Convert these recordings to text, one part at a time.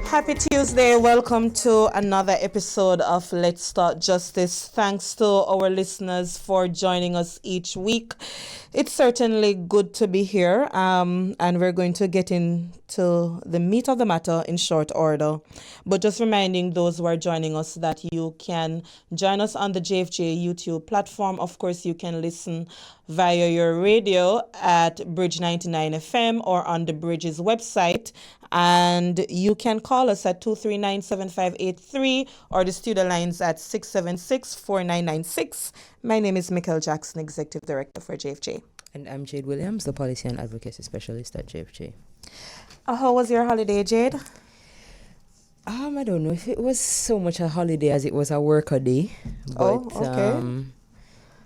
Happy Tuesday. Welcome to another episode of Let's Start Justice. Thanks to our listeners for joining us each week. It's certainly good to be here, and we're going to get into the meat of the matter in short order. But just reminding those who are joining us that you can join us on the JFJ YouTube platform. Of course, you can listen via your radio at Bridge 99 FM or on the Bridge's website. And you can call us at 239-7583 or the studio lines at 676-4996. My name is Michael Jackson, Executive Director for JFJ. And I'm Jade Williams, the Policy and Advocacy Specialist at JFJ. How was your holiday, Jade? I don't know if it was so much a holiday as it was a work-a-day. Okay.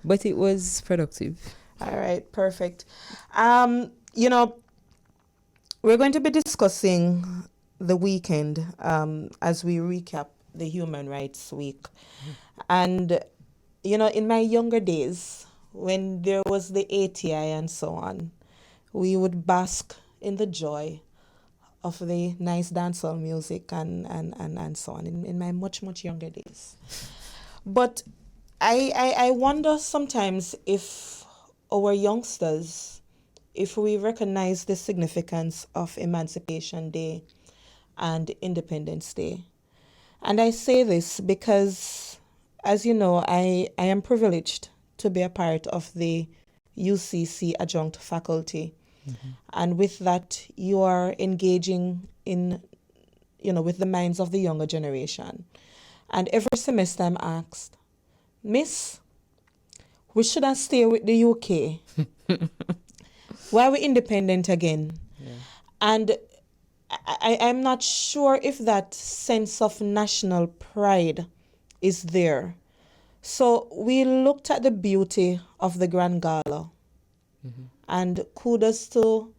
But it was productive. All right, perfect. We're going to be discussing the weekend as we recap the Human Rights Week. And, in my younger days, when there was the ATI and so on, we would bask in the joy of the nice dancehall music and so on in my much, much younger days. But I wonder sometimes if our youngsters, if we recognize the significance of Emancipation Day and Independence Day. And I say this because, as you know, I am privileged to be a part of the UCC adjunct faculty. Mm-hmm. And with that, you are engaging in, with the minds of the younger generation. And every semester I'm asked, Miss, we shouldn't stay with the UK. Why are we independent again? Yeah. And I'm not sure if that sense of national pride is there. So we looked at the beauty of the Grand Gala. Mm-hmm. And kudos to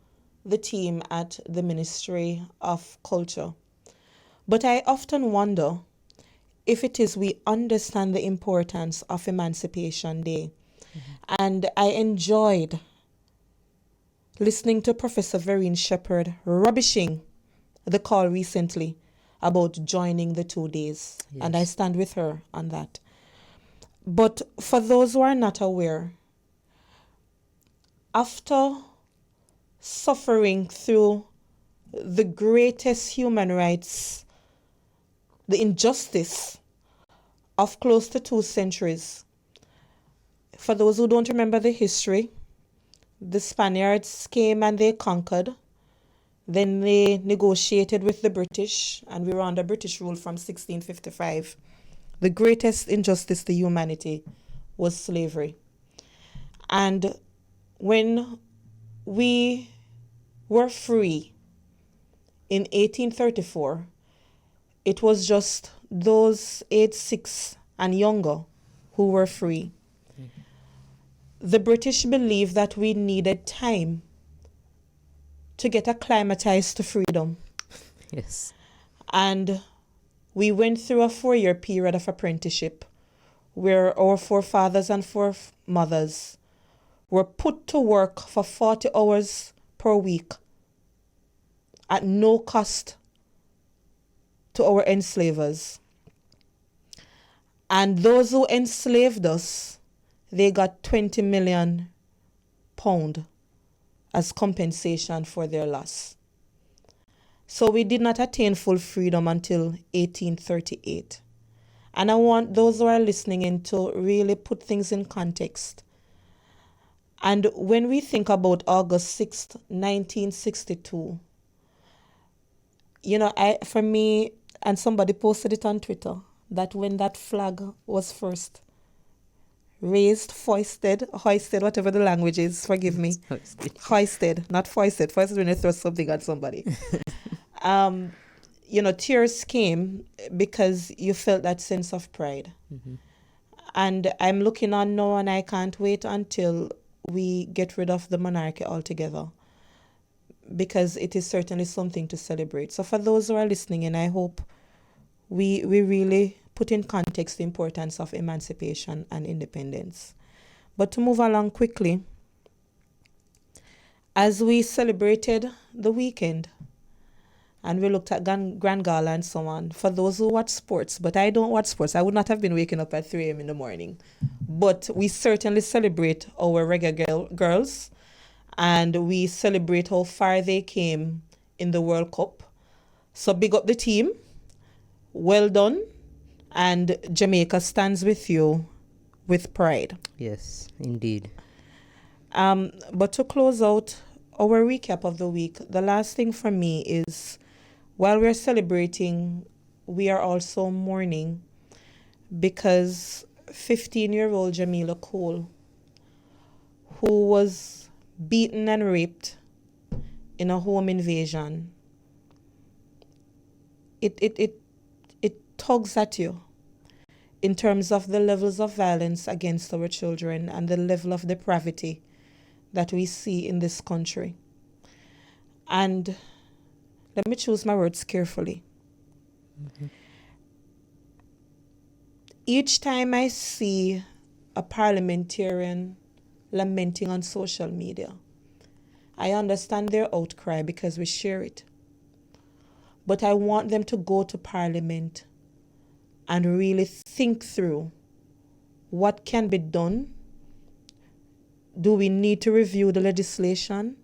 the team at the Ministry of Culture. But I often wonder if it is we understand the importance of Emancipation Day. Mm-hmm. And I enjoyed listening to Professor Vereen Shepherd rubbishing the call recently about joining the 2 days. Yes. And I stand with her on that. But for those who are not aware, after suffering through the greatest human rights, the injustice of close to 2 centuries, for those who don't remember the history, the Spaniards came and they conquered. Then they negotiated with the British, and we were under British rule from 1655. The greatest injustice to humanity was slavery. And when we were free in 1834, it was just those aged 6 and younger who were free. The British believed that we needed time to get acclimatized to freedom. Yes. And we went through a 4-year period of apprenticeship where our forefathers and foremothers were put to work for 40 hours per week at no cost to our enslavers. And those who enslaved us, they got £20 million as compensation for their loss. So we did not attain full freedom until 1838. And I want those who are listening in to really put things in context. And when we think about August 6th, 1962, for me, and somebody posted it on Twitter, that when that flag was first raised, hoisted, whatever the language is, forgive me. Hoisted, not foisted. Foisted when you throw something at somebody. Tears came because you felt that sense of pride. Mm-hmm. And I'm looking on now and I can't wait until we get rid of the monarchy altogether, because it is certainly something to celebrate. So for those who are listening, and I hope we really put in context the importance of emancipation and independence. But to move along quickly, as we celebrated the weekend, and we looked at Grand Gala and so on. For those who watch sports, but I don't watch sports, I would not have been waking up at 3 a.m. in the morning. But we certainly celebrate our reggae girls, and we celebrate how far they came in the World Cup. So big up the team. Well done. And Jamaica stands with you with pride. Yes, indeed. But to close out our recap of the week, the last thing for me is, while we're celebrating, we are also mourning because 15-year-old Jamila Cole, who was beaten and raped in a home invasion, it tugs at you in terms of the levels of violence against our children and the level of depravity that we see in this country. And let me choose my words carefully. Mm-hmm. Each time I see a parliamentarian lamenting on social media, I understand their outcry because we share it. But I want them to go to Parliament and really think through what can be done. Do we need to review the legislation?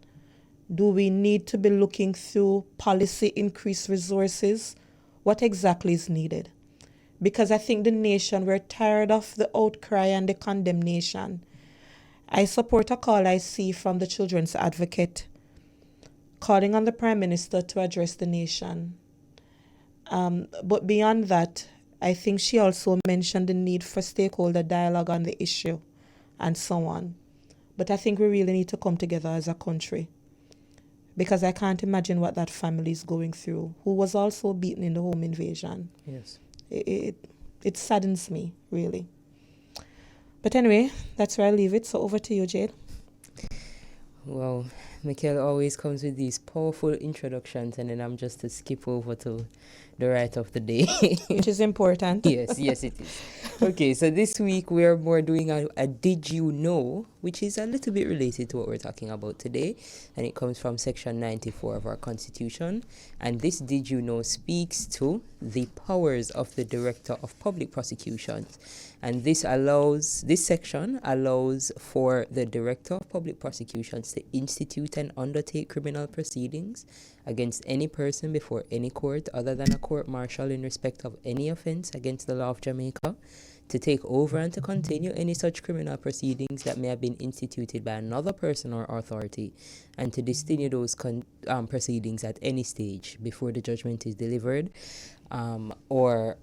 Do we need to be looking through policy, increased resources? What exactly is needed? Because I think the nation, we're tired of the outcry and the condemnation. I support a call I see from the Children's Advocate calling on the Prime Minister to address the nation. But beyond that, I think she also mentioned the need for stakeholder dialogue on the issue and so on. But I think we really need to come together as a country, because I can't imagine what that family is going through, who was also beaten in the home invasion. Yes. It saddens me, really. But anyway, that's where I leave it. So over to you, Jade. Well, Michael always comes with these powerful introductions, and then I'm just to skip over to the right of the day. Which is important. Yes, it is. Okay, so this week we are more doing a Did You Know, which is a little bit related to what we're talking about today, and it comes from section 94 of our Constitution. And this Did You Know speaks to the powers of the Director of Public Prosecutions. And this section allows for the Director of Public Prosecutions to institute and undertake criminal proceedings against any person before any court other than a court-martial in respect of any offense against the law of Jamaica, to take over and to continue any such criminal proceedings that may have been instituted by another person or authority, and to discontinue those proceedings at any stage before the judgment is delivered, or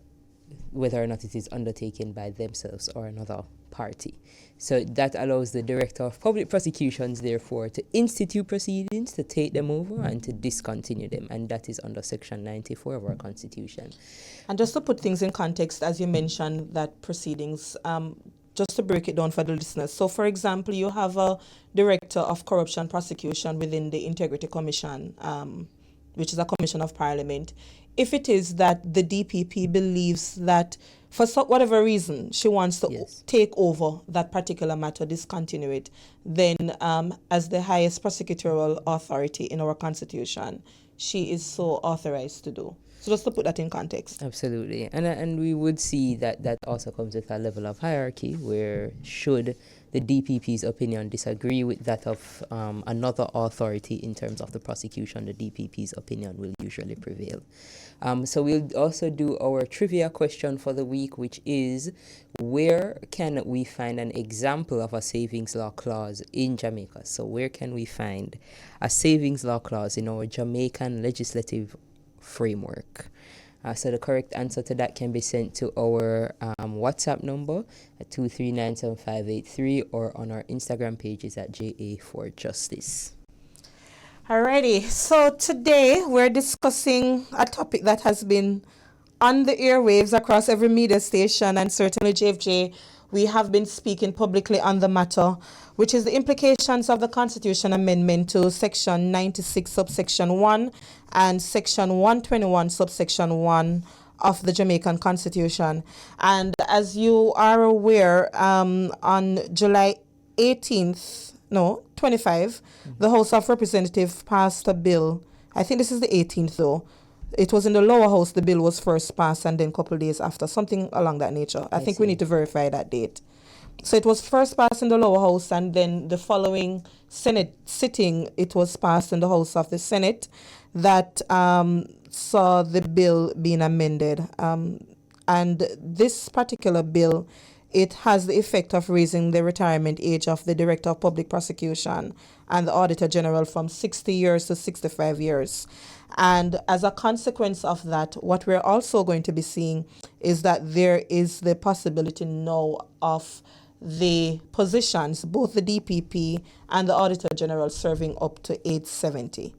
whether or not it is undertaken by themselves or another party. So that allows the Director of Public Prosecutions, therefore, to institute proceedings, to take them over, and to discontinue them. And that is under Section 94 of our Constitution. And just to put things in context, as you mentioned, that proceedings, just to break it down for the listeners. So, for example, you have a Director of Corruption Prosecution within the Integrity Commission, which is a commission of Parliament. If it is that the DPP believes that for whatever reason she wants to take over that particular matter, discontinue it, then as the highest prosecutorial authority in our Constitution, she is so authorized to do. So just to put that in context. Absolutely. And we would see that also comes with a level of hierarchy, where should the DPP's opinion disagree with that of another authority in terms of the prosecution, the DPP's opinion will usually prevail. So we'll also do our trivia question for the week, which is, where can we find an example of a savings law clause in Jamaica? So where can we find a savings law clause in our Jamaican legislative framework? So the correct answer to that can be sent to our WhatsApp number at 2397583, or on our Instagram pages at JA4Justice. Alrighty, so today we're discussing a topic that has been on the airwaves across every media station, and certainly JFJ, we have been speaking publicly on the matter, which is the implications of the Constitution Amendment to Section 96, subsection 1, and Section 121, subsection 1 of the Jamaican Constitution. And as you are aware, on July 25, the House of Representatives passed a bill. I think this is the 18th though, It was in the lower house the bill was first passed, and then a couple of days after, something along that nature. I I think we see. need to verify that date. So it was first passed in the lower house, and then the following Senate sitting, it was passed in the House of the Senate that saw the bill being amended. And this particular bill, it has the effect of raising the retirement age of the Director of Public Prosecution and the Auditor General from 60 years to 65 years. And as a consequence of that, what we're also going to be seeing is that there is the possibility now of the positions, both the DPP and the Auditor General, serving up to age 70.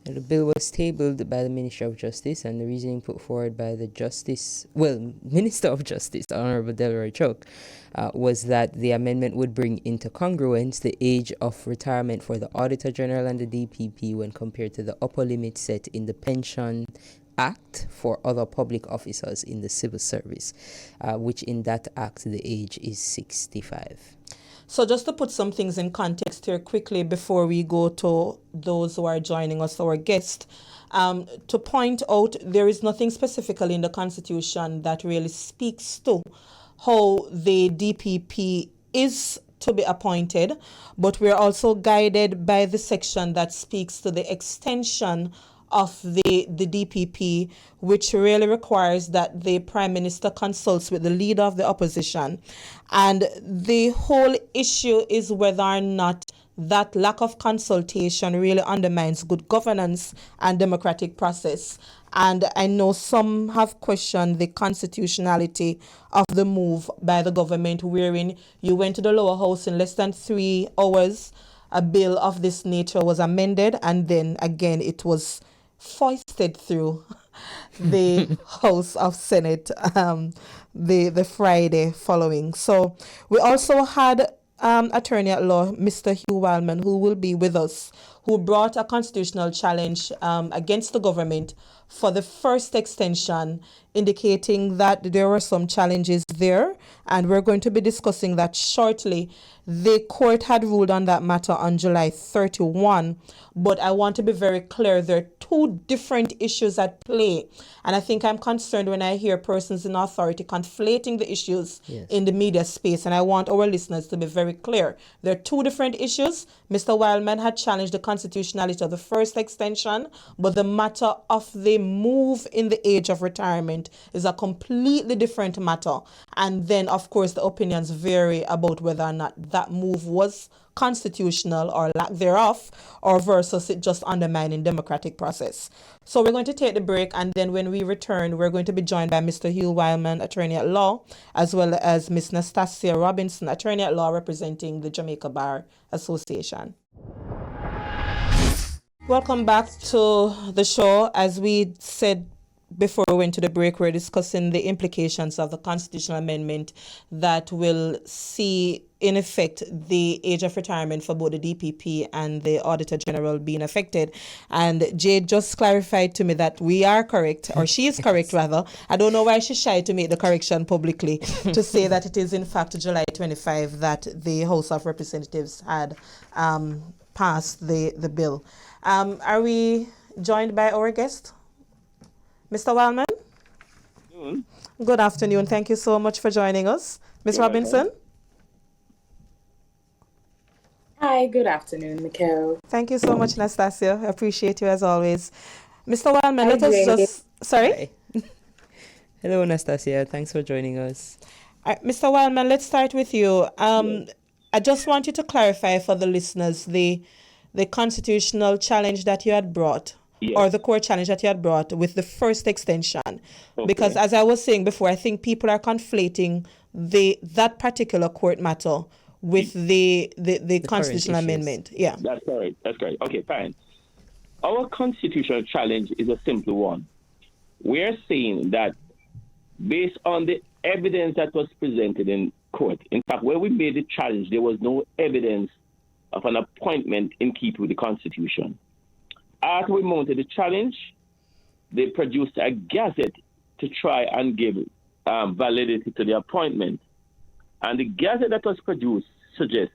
And the bill was tabled by the Minister of Justice, and the reasoning put forward by the Minister of Justice, Honorable Delroy Chuck, was that the amendment would bring into congruence the age of retirement for the Auditor General and the DPP when compared to the upper limit set in the Pension Act for other public officers in the civil service, which in that act the age is 65. So just to put some things in context here quickly before we go to those who are joining us, our guest, to point out there is nothing specifically in the Constitution that really speaks to how the DPP is to be appointed, but we're also guided by the section that speaks to the extension of the DPP, which really requires that the Prime Minister consults with the leader of the opposition. And the whole issue is whether or not that lack of consultation really undermines good governance and democratic process. And I know some have questioned the constitutionality of the move by the government, wherein you went to the lower house in less than 3 hours. A bill of this nature was amended, and then again it was foisted through the House of Senate the Friday following. So we also had Attorney at Law, Mr. Hugh Wildman, who will be with us, who brought a constitutional challenge against the government for the first extension, indicating that there were some challenges there, and we're going to be discussing that shortly. The court had ruled on that matter on July 31, but I want to be very clear, there are two different issues at play, and I think I'm concerned when I hear persons in authority conflating the issues in the media space, and I want our listeners to be very clear. There are two different issues. Mr. Wildman had challenged the constitutionality of the first extension, but the matter of the move in the age of retirement is a completely different matter. And then, of course, the opinions vary about whether or not that move was constitutional or lack thereof, or versus it just undermining democratic process. So we're going to take the break, and then when we return, we're going to be joined by Mr. Hugh Wildman, Attorney at Law, as well as Ms. Nastasia Robinson, Attorney at Law representing the Jamaica Bar Association. Welcome back to the show. As we said before we went to the break, we're discussing the implications of the constitutional amendment that will see in effect the age of retirement for both the DPP and the Auditor General being affected. And Jade just clarified to me that we are correct, or she is correct rather. I don't know why she's shy to make the correction publicly, to say that it is in fact July 25 that the House of Representatives had passed the bill. Are we joined by our guest? Mr. Wildman? Good afternoon. Thank you so much for joining us. Ms. Robinson? Hi, good afternoon, Mikhail. Thank you so much, Nastasia. I appreciate you as always. Mr. Wildman, let us Jay. just... Sorry? Hi. Hello, Nastasia. Thanks for joining us. Mr. Wildman, let's start with you. I just want you to clarify for the listeners the constitutional challenge that you had brought. Yes. Or the court challenge that you had brought with the first extension. Okay. Because as I was saying before, I think people are conflating that particular court matter with the constitutional amendment. Yeah. That's correct. Okay, fine. Our constitutional challenge is a simple one. We're saying that based on the evidence that was presented in court, in fact, where we made the challenge, there was no evidence of an appointment in keeping with the Constitution. After we mounted the challenge, they produced a gazette to try and give validity to the appointment. And the gazette that was produced suggests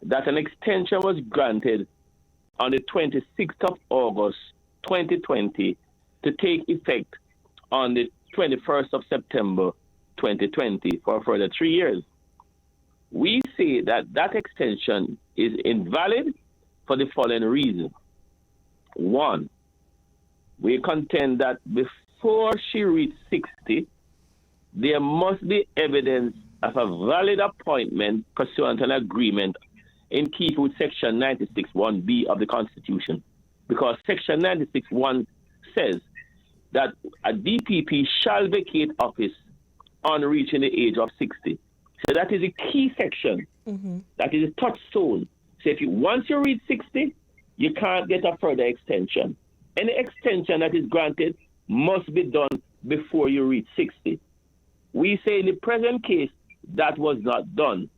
that an extension was granted on the 26th of August, 2020 to take effect on the 21st of September 2020 for a further 3 years. We say that that extension is invalid for the following reason. One, we contend that before she reached 60, there must be evidence of a valid appointment pursuant to an agreement in keeping with Section 96(1)(b) of the Constitution, because Section 96(1) says that a DPP shall vacate office on reaching the age of 60. So that is a key section. That is a touchstone. So if once you reach 60, you can't get a further extension. Any extension that is granted must be done before you reach 60. We say in the present case, that was not done.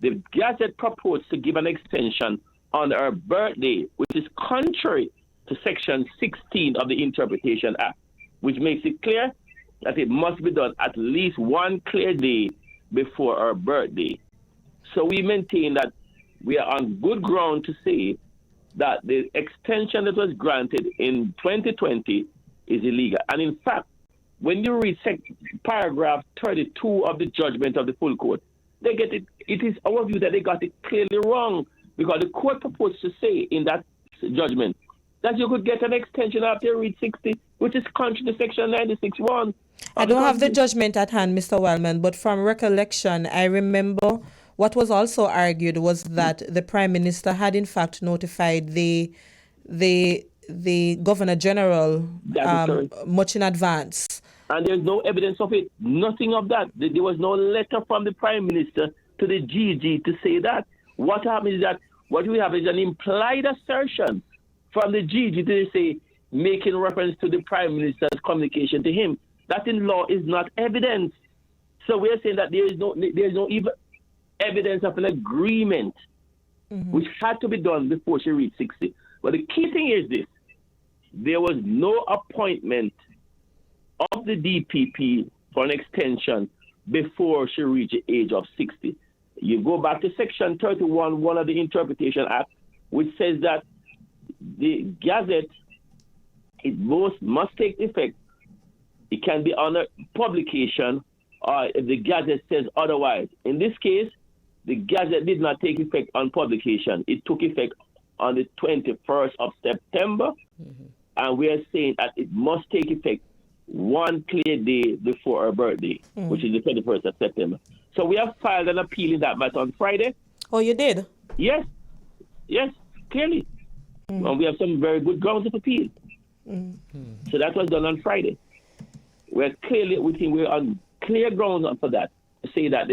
The Gazette proposed to give an extension on her birthday, which is contrary to Section 16 of the Interpretation Act, which makes it clear that it must be done at least one clear day before her birthday. So we maintain that we are on good ground to say that the extension that was granted in 2020 is illegal. And in fact, when you read paragraph 32 of the judgment of the full court, they get it. It is our view that they got it clearly wrong, because the court proposed to say in that judgment that you could get an extension after you reach 60, which is contrary to Section 96(1). I don't have the judgment at hand, Mr. Wildman, but from recollection, I remember what was also argued was that the Prime Minister had in fact notified the Governor General much in advance. And there's no evidence of it. Nothing of that. There was no letter from the Prime Minister to the GG to say that. What happens is that what we have is an implied assertion from the GG to say, making reference to the Prime Minister's communication to him. That in law is not evidence. So we're saying that there is no even evidence of an agreement which had to be done before she reached 60. But the key thing is this: there was no appointment of the DPP for an extension before she reached the age of 60. You go back to Section 31(1) of the Interpretation Act, which says that the Gazette, it must take effect. It can be on a publication, or if the Gazette says otherwise. In this case, the Gazette did not take effect on publication. It took effect on the 21st of September, and we are saying that it must take effect one clear day before her birthday, which is the 21st of September. So we have filed an appeal in that matter on Friday. Oh, you did? Yes, clearly. And we have some very good grounds of appeal. So that was done on Friday. We think we're on clear grounds for that, to say that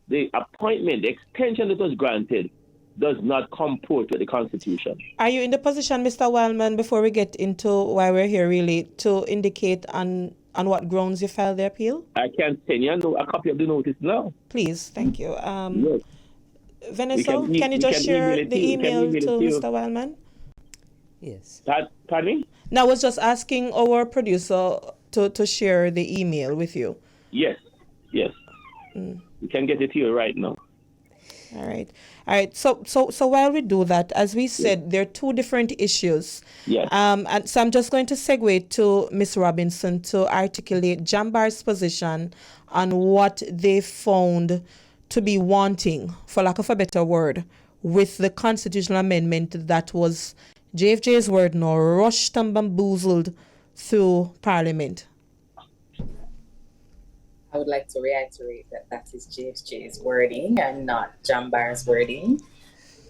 the appointment, the extension that was granted, does not comport with the Constitution. Are you in the position, Mr. Wildman, before we get into why we're here really, to indicate on what grounds you filed the appeal? I can send you a copy of the notice now. Please, thank you. Yes. Vanessa, can you just share the email to Mr. Wildman? Yes. Pardon me? No, I was just asking our producer to share the email with you. Yes. We can get it to you right now. All right. So while we do that, as we said, there are two different issues. Yes. And so I'm just going to segue to Ms. Robinson to articulate Jambar's position on what they found to be wanting, for lack of a better word, with the constitutional amendment that was JFJ's word now, rushed and bamboozled through Parliament. I would like to reiterate that is JFJ's wording and not Jambar's wording.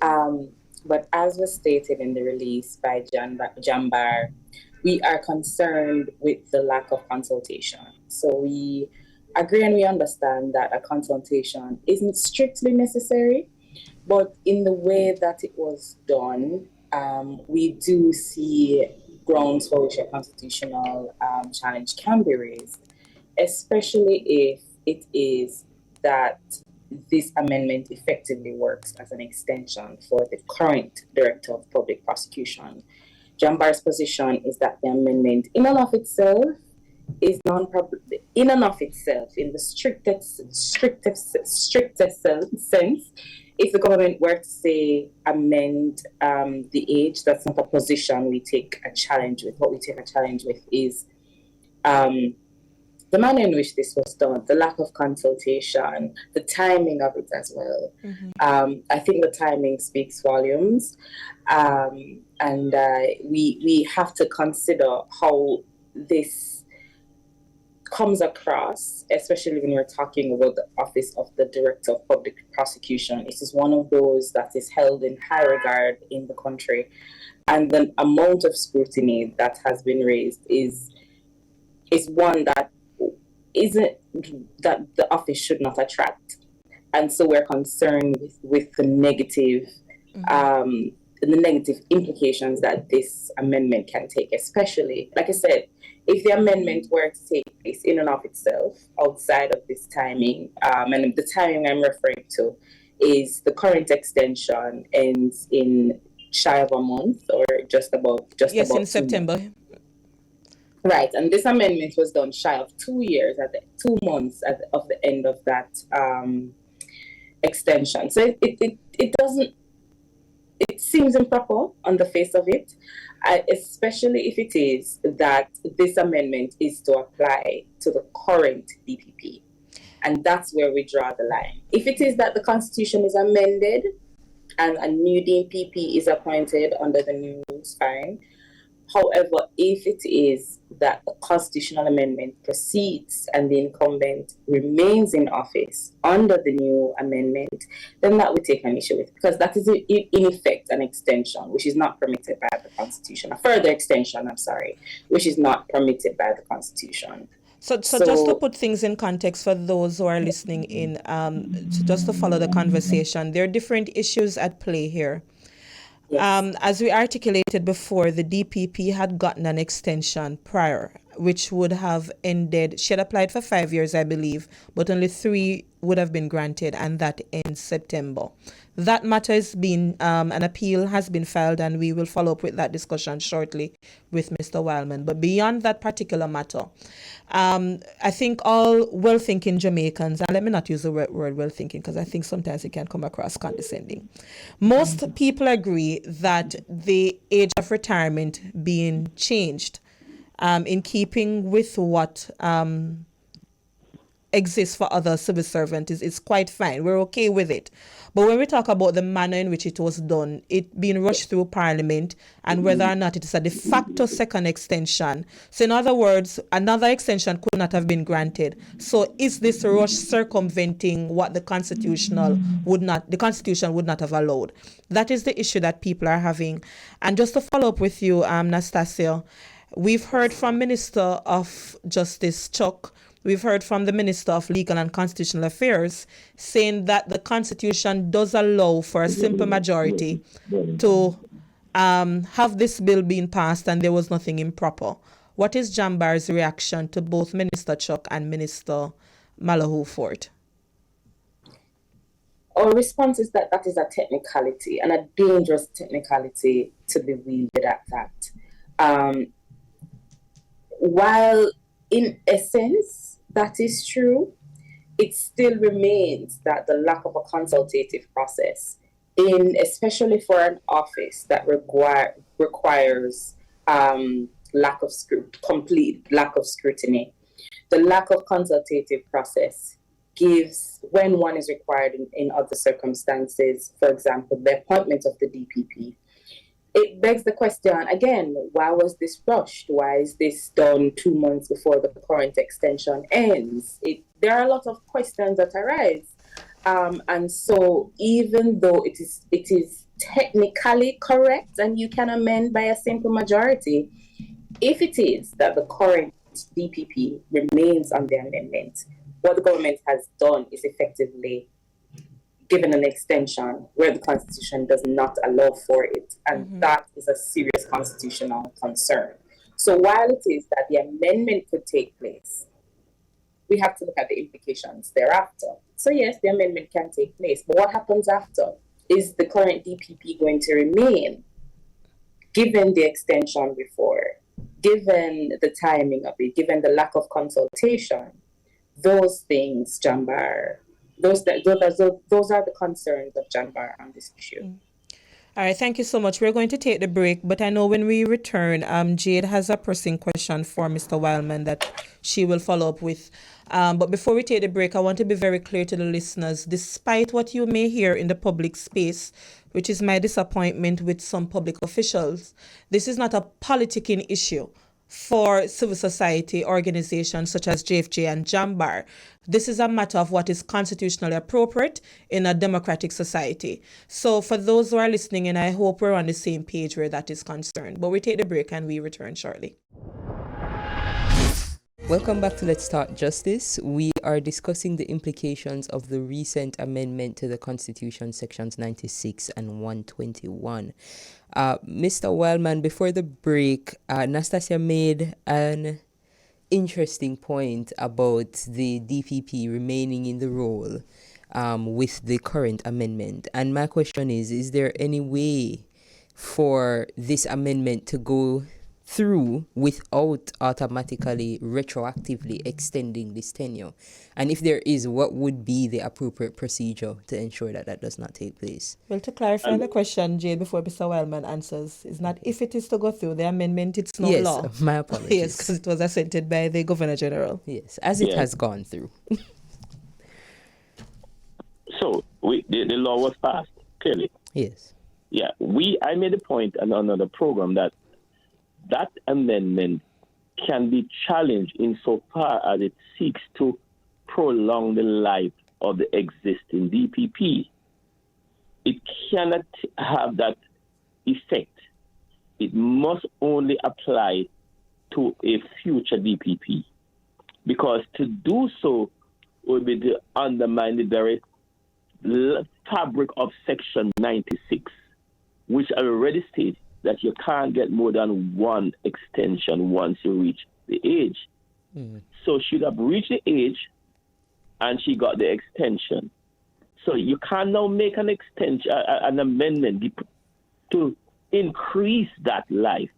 But as was stated in the release by Jambar, we are concerned with the lack of consultation. So we agree and we understand that a consultation isn't strictly necessary, but in the way that it was done, we do see grounds for which a constitutional challenge can be raised, especially if it is that this amendment effectively works as an extension for the current Director of Public Prosecution. Jambar's position is that the amendment in and of itself is in and of itself, in the strictest sense, if the government were to say amend the age, that's not a position we take a challenge with. What we take a challenge with is The manner in which this was done, the lack of consultation, the timing of it as well. I think the timing speaks volumes. And we have to consider how this comes across, especially when we're talking about the office of the Director of Public Prosecution. It is one of those that is held in high regard in the country. And the amount of scrutiny that has been raised is one that isn't, that the office should not attract. And so we're concerned with the negative implications that this amendment can take, especially, like I said, if the amendment were to take place in and of itself, outside of this timing, and the timing I'm referring to is the current extension ends in shy of a month, or just about Yes, in 2 September. months. Right, and this amendment was done shy of 2 years, at the 2 months of the end of that extension. So it doesn't, it seems improper on the face of it, especially if it is that this amendment is to apply to the current DPP. And that's where we draw the line. If it is that the Constitution is amended and a new DPP is appointed under the new rules, fine. However, if it is that the constitutional amendment proceeds and the incumbent remains in office under the new amendment, then that would take an issue with, because that is in effect an extension, which is not permitted by the Constitution. A further extension, which is not permitted by the Constitution. So just to put things in context for those who are listening in, just to follow the conversation, there are different issues at play here. Yes. As we articulated before, the DPP had gotten an extension prior, which would have ended, she had applied for 5 years, I believe, but only 3 would have been granted, and that ends September. That matter has been, an appeal has been filed, and we will follow up with that discussion shortly with Mr. Wildman. But beyond that particular matter, I think all well-thinking Jamaicans, and let me not use the word well-thinking because I think sometimes it can come across condescending. Most people agree that the age of retirement being changed in keeping with what exists for other civil servants is quite fine. We're okay with it. But when we talk about the manner in which it was done, it being rushed through Parliament, and whether or not it is a de facto second extension. So in other words, another extension could not have been granted. So is this rush circumventing what the Constitution would not have allowed? That is the issue that people are having. And just to follow up with you, Nastasia, we've heard from Minister of Justice Chuck. We've heard from the Minister of Legal and Constitutional Affairs saying that the Constitution does allow for a simple majority to have this bill being passed, and there was nothing improper. What is Jambar's reaction to both Minister Chuck and Minister Malahoo Fort? Our response is that is a technicality, and a dangerous technicality to be wielded at that. While in essence that is true, it still remains that the lack of a consultative process, especially for an office that requires complete lack of scrutiny, the lack of consultative process gives, when one is required in other circumstances, for example, the appointment of the DPP, it begs the question again, why was this rushed? Why is this done 2 months before the current extension ends? There are a lot of questions that arise. And so even though it is technically correct and you can amend by a simple majority, if it is that the current DPP remains on the amendment, what the government has done is effectively given an extension where the Constitution does not allow for it. And that is a serious constitutional concern. So while it is that the amendment could take place, we have to look at the implications thereafter. So yes, the amendment can take place, but what happens after? Is the current DPP going to remain, given the extension before, given the timing of it, given the lack of consultation? Those things, Jambar, those are the concerns of Jambar on this issue. All right, thank you so much. We're going to take the break, but I know when we return, Jade has a pressing question for Mr. Wildman that she will follow up with. But before we take the break, I want to be very clear to the listeners. Despite what you may hear in the public space, which is my disappointment with some public officials, this is not a politicking issue for civil society organizations such as JFJ and Jambar. This is a matter of what is constitutionally appropriate in a democratic society. So for those who are listening, and I hope we're on the same page where that is concerned. But we take the break and we return shortly. Welcome back to Let's Talk Justice. We are discussing the implications of the recent amendment to the Constitution, sections 96 and 121. Mr. Wildman, before the break, Nastasia made an interesting point about the DPP remaining in the role with the current amendment. And my question is there any way for this amendment to go through without automatically retroactively extending this tenure? And if there is, what would be the appropriate procedure to ensure that that does not take place? Well, to clarify the question, Jade, before Mr. Wildman answers, is not if it is to go through the amendment, it's no law. Yes, my apologies. Yes, because it was assented by the Governor General. Yes, as it has gone through. So the law was passed, clearly. Yes. Yeah, I made a point on another program that amendment can be challenged insofar as it seeks to prolong the life of the existing DPP. It cannot have that effect. It must only apply to a future DPP, because to do so would be to undermine the very fabric of Section 96, which already states that you can't get more than one extension once you reach the age. So she'd have reached the age and she got the extension. So you can now make an extension, an amendment to increase that life.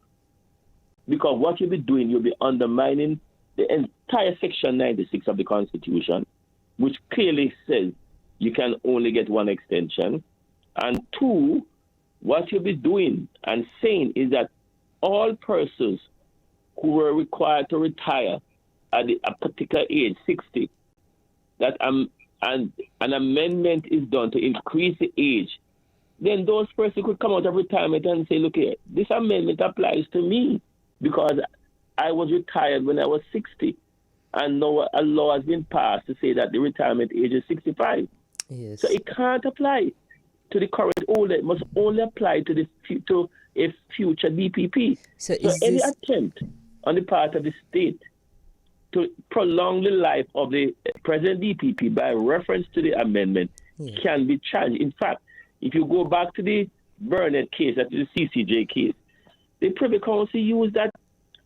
Because what you'll be doing, you'll be undermining the entire Section 96 of the Constitution, which clearly says you can only get one extension. And two, what you'll be doing and saying is that all persons who were required to retire at a particular age, 60, that and an amendment is done to increase the age, then those persons could come out of retirement and say, look here, this amendment applies to me because I was retired when I was 60. And now a law has been passed to say that the retirement age is 65. Yes. So it can't apply to the current holder. It must only apply to a future DPP. So any attempt on the part of the state to prolong the life of the present DPP by reference to the amendment can be challenged. In fact, if you go back to the Burnett case, that is the CCJ case, the Privy Council used that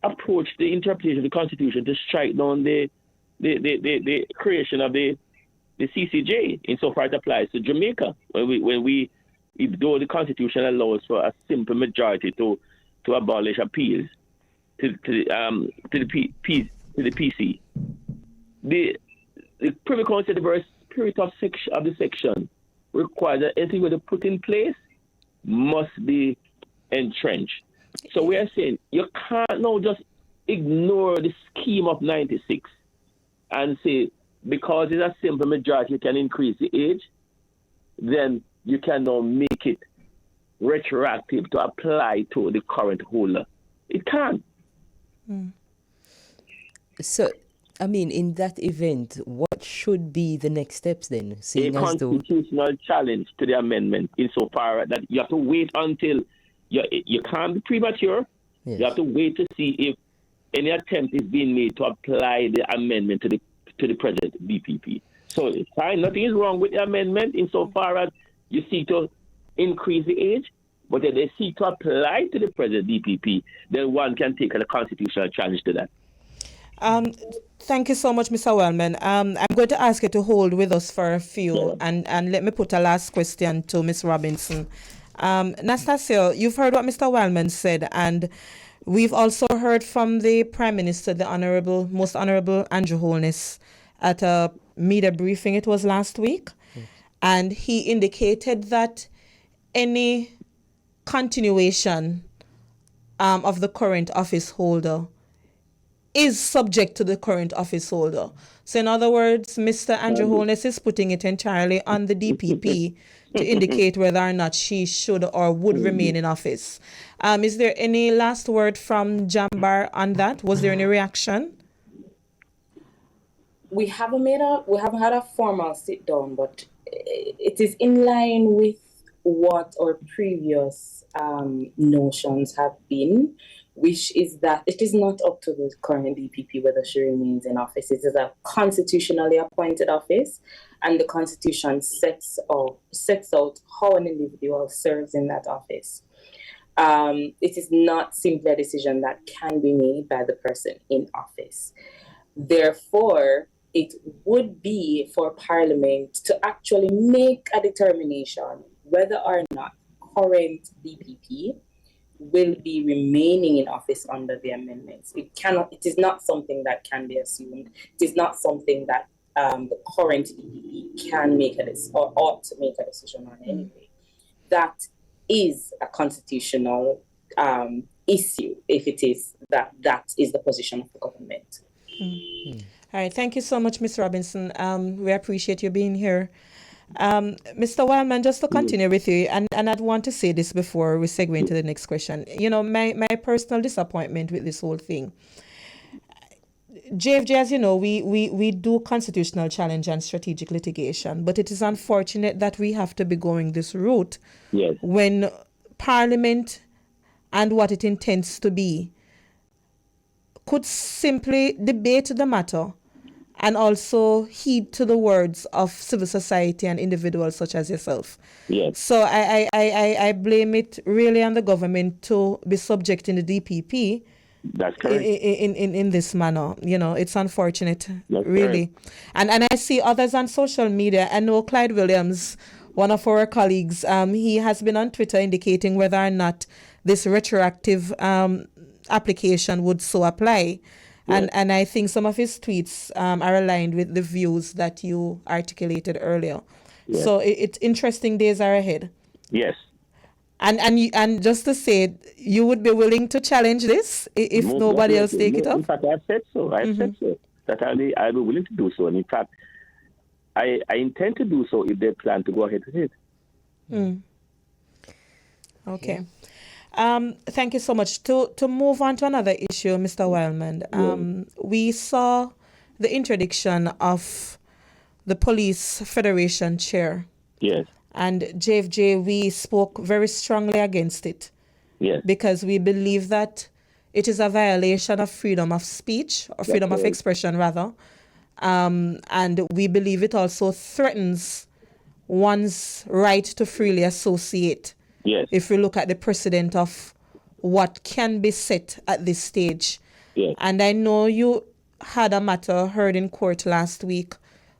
approach, the interpretation of the Constitution, to strike down the creation of the CCJ, insofar it applies to Jamaica, when we, though the Constitution allows for a simple majority to abolish appeals to the PC. The Privy Council, the very spirit of the section, requires that anything we're to put in place must be entrenched. So we are saying you can't now just ignore the scheme of 96 and say, because it's a simple majority, you can increase the age, then you can now make it retroactive to apply to the current holder. It can't. So, I mean, in that event, what should be the next steps then? A constitutional challenge to the amendment, insofar that you have to wait until you can't be premature. Yes. You have to wait to see if any attempt is being made to apply the amendment to the present DPP. So it's fine. Nothing is wrong with the amendment insofar as you seek to increase the age, but if they seek to apply to the present DPP, then one can take a constitutional challenge to that. Thank you so much, Mr. Wellman. I'm going to ask you to hold with us for a few, and let me put a last question to Ms. Robinson. Nastasia, you've heard what Mr. Wellman said, and we've also heard from the Prime Minister, the Most Honorable Andrew Holness, at a media briefing, it was last week, and he indicated that any continuation of the current office holder is subject to the current office holder. So in other words, Mr. Andrew Holness is putting it entirely on the DPP to indicate whether or not she should or would remain in office. Is there any last word from Jambar on that? Was there any reaction? We haven't had a formal sit down, but it is in line with what our previous notions have been, which is that it is not up to the current DPP whether she remains in office. It is a constitutionally appointed office, and the Constitution sets out how an individual serves in that office. It is not simply a decision that can be made by the person in office. Therefore, it would be for Parliament to actually make a determination whether or not current DPP will be remaining in office under the amendments. It is not something that can be assumed. It is not something that the current DPP can make or ought to make a decision on anyway. That is a constitutional issue if it is that is the position of the government. All right, thank you so much, Ms. Robinson. We appreciate you being here. Mr. Wildman, just to continue with you, and I'd want to say this before we segue into the next question. You know, my personal disappointment with this whole thing. JFJ, as you know, we do constitutional challenge and strategic litigation, but it is unfortunate that we have to be going this route when Parliament and what it intends to be could simply debate the matter and also heed to the words of civil society and individuals such as yourself. Yes. So I blame it really on the government to be subjecting the DPP. That's correct. In this manner. You know, it's unfortunate, That's really. And I see others on social media. I know Clyde Williams, one of our colleagues, he has been on Twitter indicating whether or not this retroactive application would so apply. Yes. And I think some of his tweets are aligned with the views that you articulated earlier. Yes. So it's interesting days are ahead. Yes. And just to say, you would be willing to challenge this if nobody else take it up? In fact, I've said so. I've said so. That I'll be willing to do so. And in fact, I intend to do so if they plan to go ahead with it. Okay. Thank you so much. To move on to another issue, Mr. Wildman, we saw the interdiction of the Police Federation chair. Yes. And JFJ, we spoke very strongly against it. Yes. Because we believe that it is a violation of freedom of speech, or freedom of expression, rather. And we believe it also threatens one's right to freely associate. Yes. If we look at the precedent of what can be set at this stage. Yes. And I know you had a matter heard in court last week.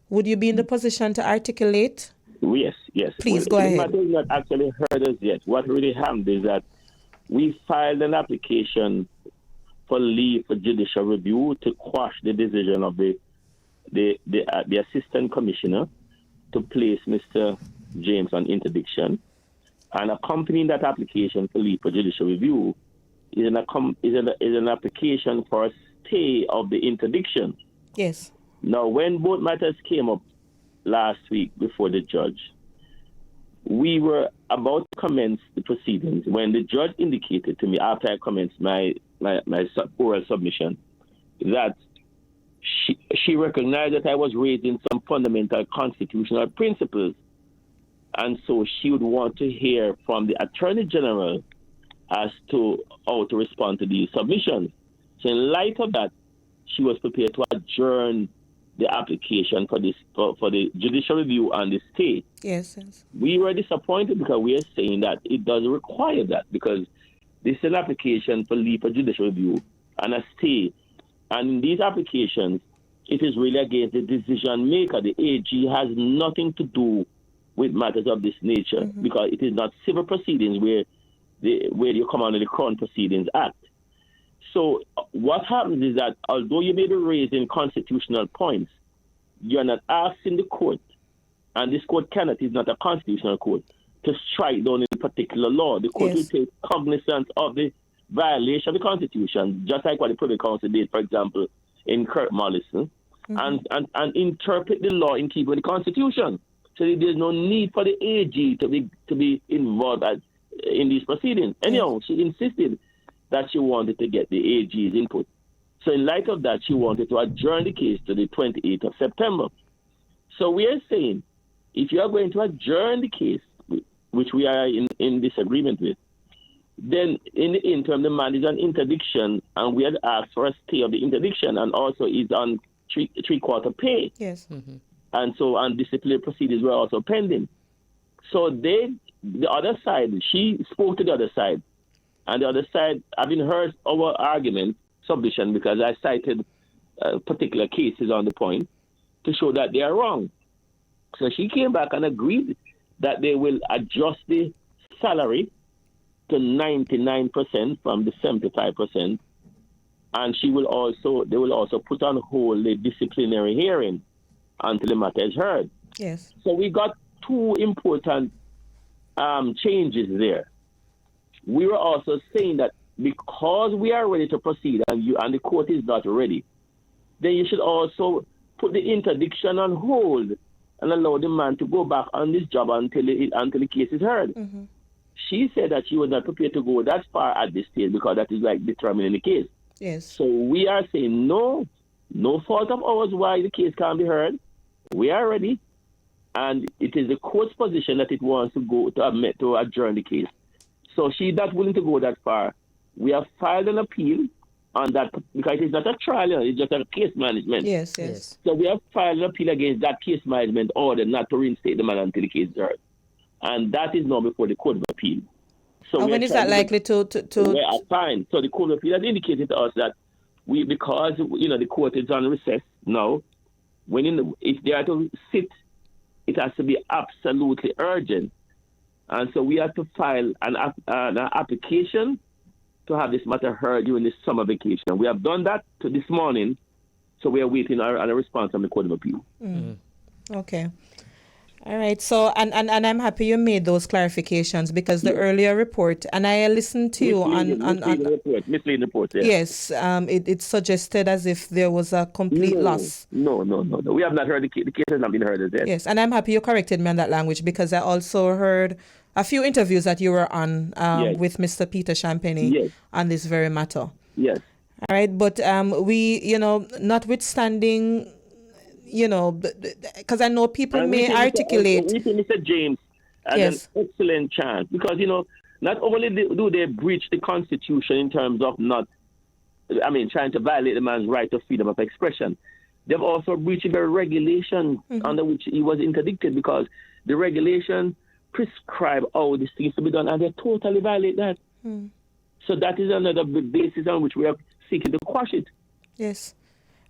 Would you be in the position to articulate? Yes. Please go ahead. The matter is not actually heard as yet. What really happened is that we filed an application for leave for judicial review to quash the decision of the assistant commissioner to place Mr. James on interdiction. And accompanying that application for leave for judicial review is an application for a stay of the interdiction. Yes. Now, when both matters came up last week before the judge, we were about to commence the proceedings when the judge indicated to me, after I commenced my oral submission, that she recognized that I was raising some fundamental constitutional principles. And so she would want to hear from the Attorney General as to how to respond to these submissions. So in light of that, she was prepared to adjourn the application for the judicial review and the stay. Yes. We were disappointed because we are saying that it doesn't require that, because this is an application for leave for judicial review and a stay. And in these applications, it is really against the decision maker. The AG has nothing to do with matters of this nature, because it is not civil proceedings where you come under the Crown Proceedings Act. So what happens is that although you may be raising constitutional points, you are not asking the court, and this court is not a constitutional court, to to strike down a particular law. The court will take cognizance of the violation of the Constitution, just like what the Privy Council did, for example, in Kirk Mollison, and interpret the law in keeping with the Constitution. So there's no need for the AG to be involved in these proceedings. Anyhow, she insisted that she wanted to get the AG's input. So in light of that, she wanted to adjourn the case to the 28th of September. So we are saying, if you are going to adjourn the case, which we are in disagreement with, then in the interim, the man is on interdiction, and we had asked for a stay of the interdiction, and also is on three-quarter pay. Yes. And disciplinary proceedings were also pending. So the other side, she spoke to the other side, and the other side, having heard our argument, submission, because I cited particular cases on the point to show that they are wrong. So she came back and agreed that they will adjust the salary to 99% from the 75%, and they will also put on hold the disciplinary hearing until the matter is heard. Yes. So we got two important changes there. We were also saying that because we are ready to proceed and the court is not ready, then you should also put the interdiction on hold and allow the man to go back on this job until the case is heard. She said that she was not prepared to go that far at this stage because that is like determining the case. Yes. So we are saying no fault of ours why the case can't be heard. We are ready, and it is the court's position that it wants to go to adjourn the case. So she's not willing to go that far. We have filed an appeal on that because it is not a trial, it's just a case management. Yes. So we have filed an appeal against that case management order not to reinstate the man until the case is heard. And that is now before the Court of Appeal. So when is that likely to? Well, fine. So the Court of Appeal has indicated to us that because the court is on recess now, if they are to sit, it has to be absolutely urgent. And so we have to file an application to have this matter heard during the summer vacation. We have done that this morning, so we are waiting on a response from the Court of Appeal. Okay. All right. So, and I'm happy you made those clarifications because the earlier report, and I listened to you misleading report. Yes. It suggested as if there was a complete loss. No. We have not heard the case has not been heard as yet. Yes, and I'm happy you corrected me on that language because I also heard a few interviews that you were on with Mr. Peter Champagne on this very matter. Yes. All right, but we, notwithstanding, because I know people may articulate. We think Mr. James has an excellent chance because, not only do they breach the Constitution in terms of trying to violate the man's right to freedom of expression, they've also breached the very regulation under which he was interdicted because the regulation prescribe how this thing is to be done and they totally violate that. So that is another basis on which we are seeking to quash it. Yes.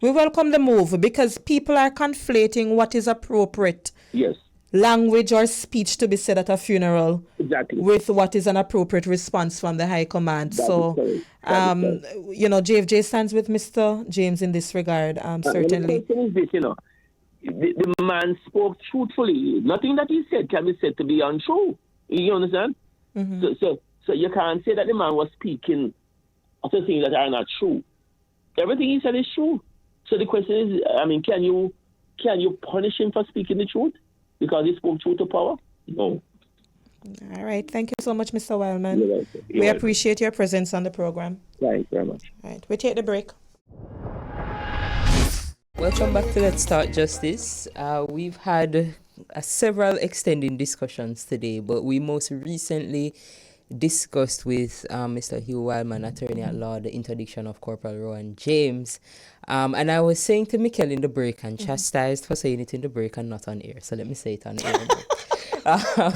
We welcome the move because people are conflating what is appropriate language or speech to be said at a funeral with what is an appropriate response from the High Command. JFJ stands with Mr. James in this regard, certainly. The question is this, the man spoke truthfully. Nothing that he said can be said to be untrue. You understand? So you can't say that the man was speaking of things that are not true. Everything he said is true. So the question is, can you punish him for speaking the truth because he spoke truth to power? No. All right. Thank you so much, Mr. Wildman. You're welcome. We appreciate your presence on the program. Thanks very much. All right. We take the break. Welcome back to Let's Start Justice. We've had several extending discussions today, but we most recently discussed with Mr. Hugh Wildman, attorney at law, the interdiction of Corporal Rowan James. And I was saying to Mikkel in the break and chastised for saying it in the break and not on air. So let me say it on air now.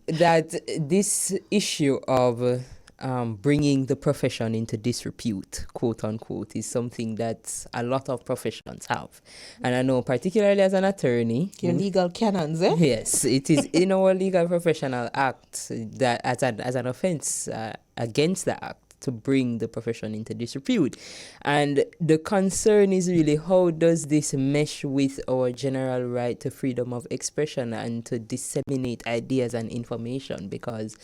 That this issue of bringing the profession into disrepute, quote unquote, is something that a lot of professions have. And I know particularly as an attorney. Your legal canons, eh? Yes, it is in our legal professional act that as an offense against the act to bring the profession into disrepute. And the concern is really, how does this mesh with our general right to freedom of expression and to disseminate ideas and information? Because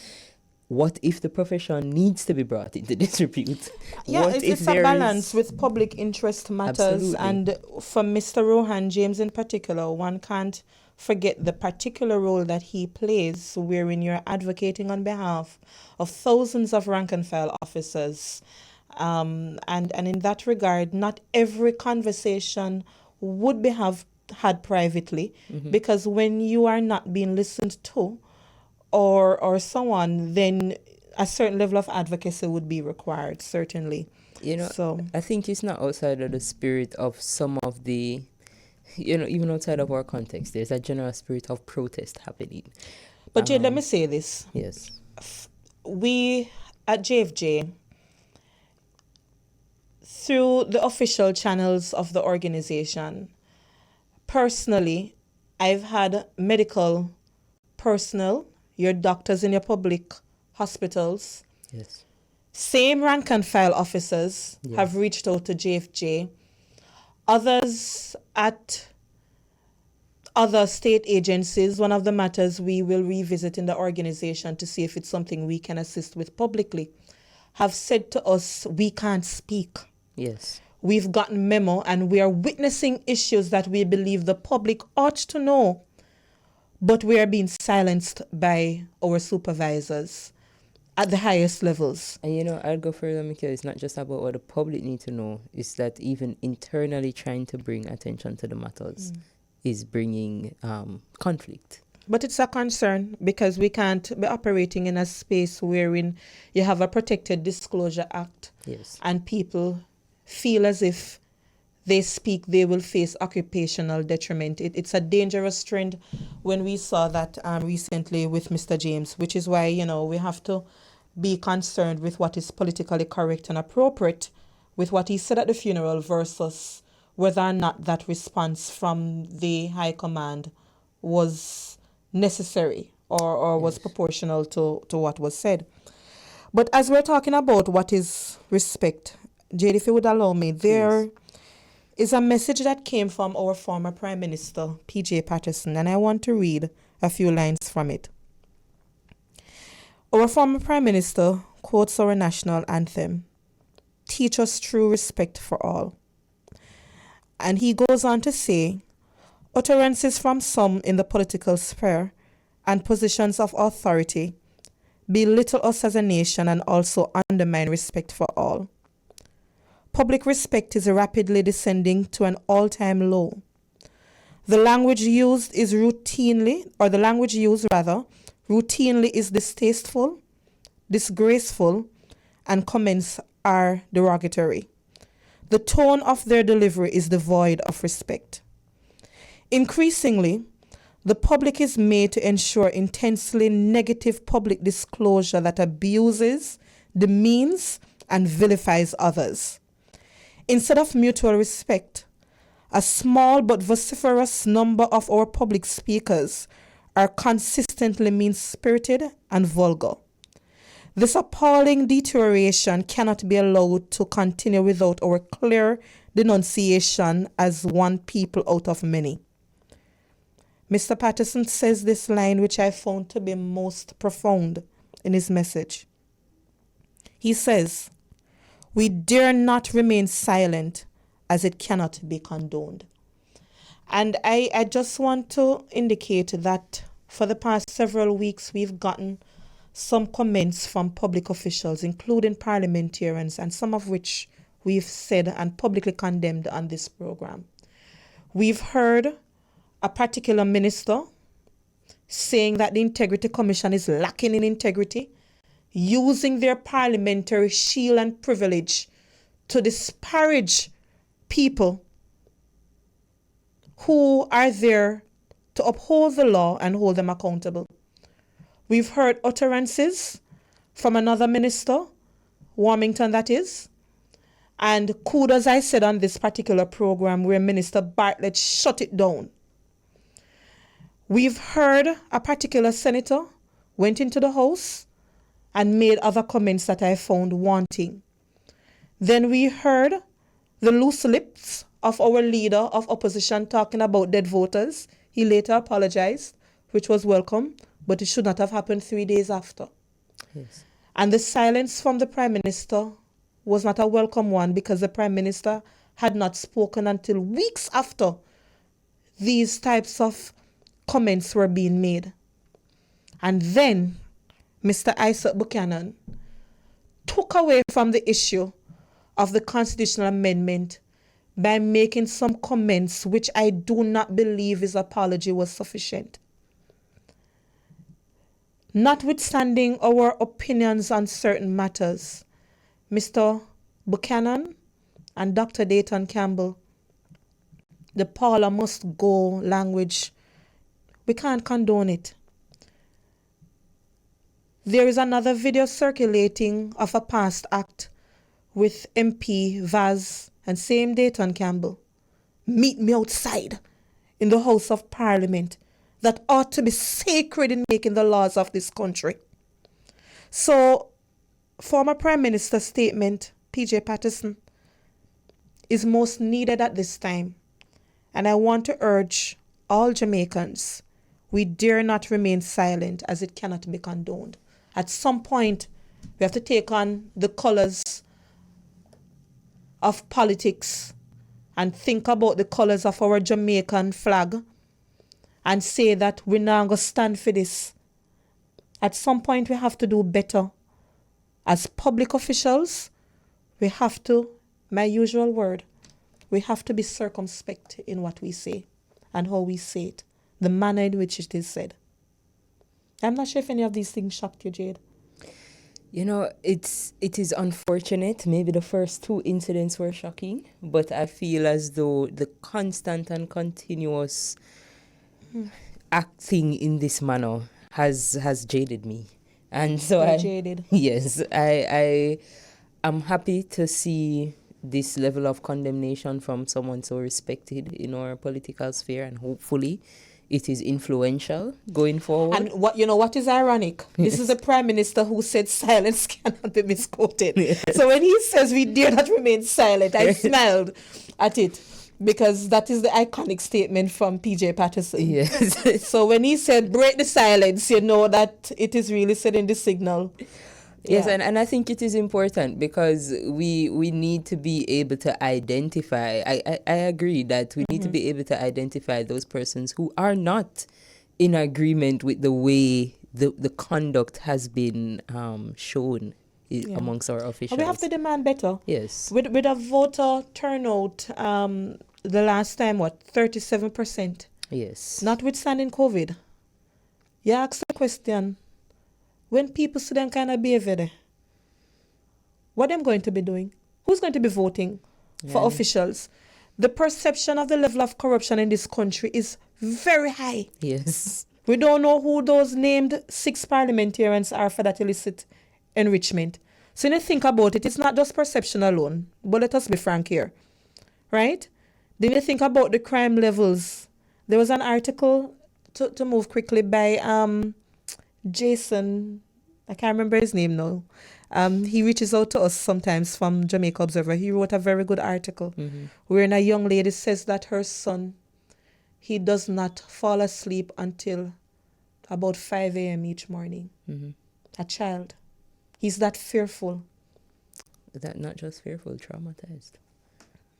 what if the profession needs to be brought into disrepute? Yeah, What if it's a there balance is- with public interest matters. Absolutely. And for Mr. Rohan James in particular, one can't forget the particular role that he plays, wherein you're advocating on behalf of thousands of rank and file officers. And in that regard, not every conversation would be had privately, because when you are not being listened to, or someone, then a certain level of advocacy would be required, certainly. You know, So I think it's not outside of the spirit of some of the, even outside of our context, there's a general spirit of protest happening. but Jay, let me say this. Yes. We at JFJ, through the official channels of the organization, personally, I've had medical personnel, your doctors in your public hospitals, Yes. same rank and file officers Yeah. have reached out to JFJ. Others at other state agencies, one of the matters we will revisit in the organization to see if it's something we can assist with publicly, have said to us, we can't speak. Yes. We've gotten memo and we are witnessing issues that we believe the public ought to know, but we are being silenced by our supervisors at the highest levels. And I'll go further, Mikhail. It's not just about what the public need to know. It's that even internally trying to bring attention to the matters is bringing conflict. But it's a concern because we can't be operating in a space wherein you have a protected disclosure act Yes. and people feel as if they speak, they will face occupational detriment. It's a dangerous trend when we saw that recently with Mr. James, which is why, we have to be concerned with what is politically correct and appropriate with what he said at the funeral versus whether or not that response from the high command was necessary or was proportional to what was said. But as we're talking about what is respect, Jade, if you would allow me, there is a message that came from our former Prime Minister, P.J. Patterson, and I want to read a few lines from it. Our former Prime Minister quotes our national anthem, "Teach us true respect for all." And he goes on to say, utterances from some in the political sphere and positions of authority belittle us as a nation and also undermine respect for all. Public respect is rapidly descending to an all-time low. The language used routinely is distasteful, disgraceful, and comments are derogatory. The tone of their delivery is devoid of respect. Increasingly, the public is made to ensure intensely negative public disclosure that abuses, demeans, and vilifies others. Instead of mutual respect, a small but vociferous number of our public speakers are consistently mean-spirited and vulgar. This appalling deterioration cannot be allowed to continue without our clear denunciation as one people out of many. Mr. Patterson says this line, which I found to be most profound in his message. He says, "We dare not remain silent as it cannot be condoned." And I just want to indicate that for the past several weeks, we've gotten some comments from public officials, including parliamentarians, and some of which we've said and publicly condemned on this program. We've heard a particular minister saying that the Integrity Commission is lacking in integrity, using their parliamentary shield and privilege to disparage people who are there to uphold the law and hold them accountable. We've heard utterances from another minister, Warmington that is, and kudos I said on this particular program where Minister Bartlett shut it down. We've heard a particular senator went into the House and made other comments that I found wanting. Then we heard the loose lips of our leader of opposition talking about dead voters. He later apologized, which was welcome, but it should not have happened 3 days after. Yes. And the silence from the Prime Minister was not a welcome one, because the Prime Minister had not spoken until weeks after these types of comments were being made. And then Mr. Isaac Buchanan took away from the issue of the constitutional amendment by making some comments which I do not believe his apology was sufficient. Notwithstanding our opinions on certain matters, Mr. Buchanan and Dr. Dayton Campbell, the Paula must go language, we can't condone it. There is another video circulating of a past act with MP Vaz and same Dayton Campbell. Meet me outside in the House of Parliament, that ought to be sacred in making the laws of this country. So, former Prime Minister's statement, PJ Patterson, is most needed at this time. And I want to urge all Jamaicans, we dare not remain silent, as it cannot be condoned. At some point, we have to take on the colors of politics and think about the colors of our Jamaican flag and say that we're not going to stand for this. At some point, we have to do better. As public officials, we have to, my usual word, we have to be circumspect in what we say and how we say it, the manner in which it is said. I'm not sure if any of these things shocked you, Jade. You know, it is unfortunate. Maybe the first two incidents were shocking, but I feel as though the constant and continuous acting in this manner has jaded me. And so Jaded. Yes, I am happy to see this level of condemnation from someone so respected in our political sphere, and hopefully it is influential going forward. And what is ironic? This is the Prime Minister who said silence cannot be misquoted. Yes. So when he says we dare not remain silent, I smiled at it, because that is the iconic statement from PJ Patterson. Yes. So when he said break the silence, you know that it is really sending the signal. Yes, Yeah. and I think it is important, because we need to be able to identify. I agree that we need to be able to identify those persons who are not in agreement with the way the conduct has been shown amongst our officials. And we have to demand better. Yes. With a voter turnout, the last time, 37%. Yes. Notwithstanding COVID. You ask the question, when people see them kind of behavior there, what them going to be doing? Who's going to be voting for officials? The perception of the level of corruption in this country is very high. Yes. We don't know who those named 6 parliamentarians are for that illicit enrichment. So when you think about it, it's not just perception alone. But let us be frank here. Right? Then you think about the crime levels. There was an article, to move quickly, by Jason, I can't remember his name now. He reaches out to us sometimes from Jamaica Observer. He wrote a very good article wherein a young lady says that her son, he does not fall asleep until about 5 a.m. each morning. A child. He's that fearful. That not just fearful, traumatized.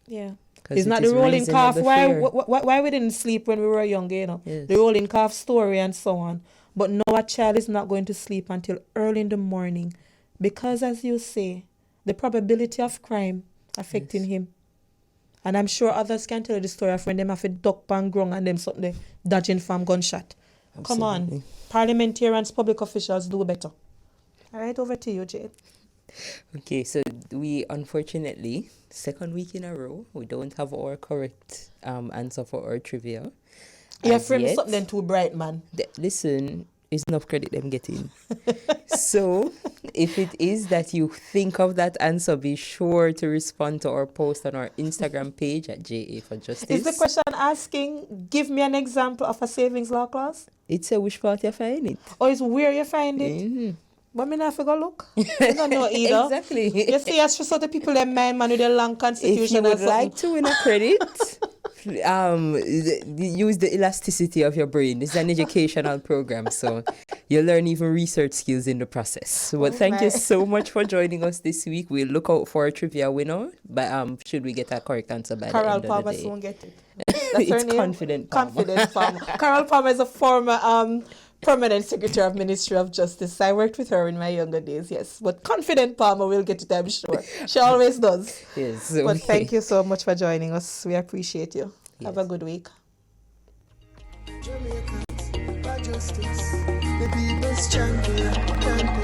Yeah. 'Cause It's it not is the rolling reason cough. of the Why, fear. why we didn't sleep when we were younger, Yes. The rolling cough story and so on. But no, a child is not going to sleep until early in the morning, because, as you say, the probability of crime affecting him. And I'm sure others can tell you the story of when them have a duck pan grung and them something dodging from gunshot. Come on. Absolutely. Parliamentarians, public officials do better. All right, over to you, Jade. Okay, so we unfortunately, second week in a row, we don't have our correct answer for our trivia. You As framed yet. something too bright, man. Listen, it's enough credit them getting. So, if it is that you think of that answer, be sure to respond to our post on our Instagram page at JA for Justice. Is the question asking, give me an example of a savings law clause? It's a which part you find it. Or is where you find it? Mhm. But me not forgot look. I don't know either. Exactly. You see, as for sort of people that man with a long If constitution you would and something. like to win a credit, use the elasticity of your brain. It's an educational program, so you'll learn even research skills in the process. But thank you so much for joining us this week. We'll look out for a trivia winner, but should we get a correct answer by the Carol end of Palmer the day. soon get it. That's her It's name? Confident Palmer. Confident Palmer. Carol Palmer is a former permanent secretary of Ministry of Justice. I worked with her in my younger days, yes. But Confident Palmer will get it, I'm sure. She always does. Yes. But Okay. thank you so much for joining us. We appreciate you. Have a Yes. good week. Jamaicans, for justice, the people's champion.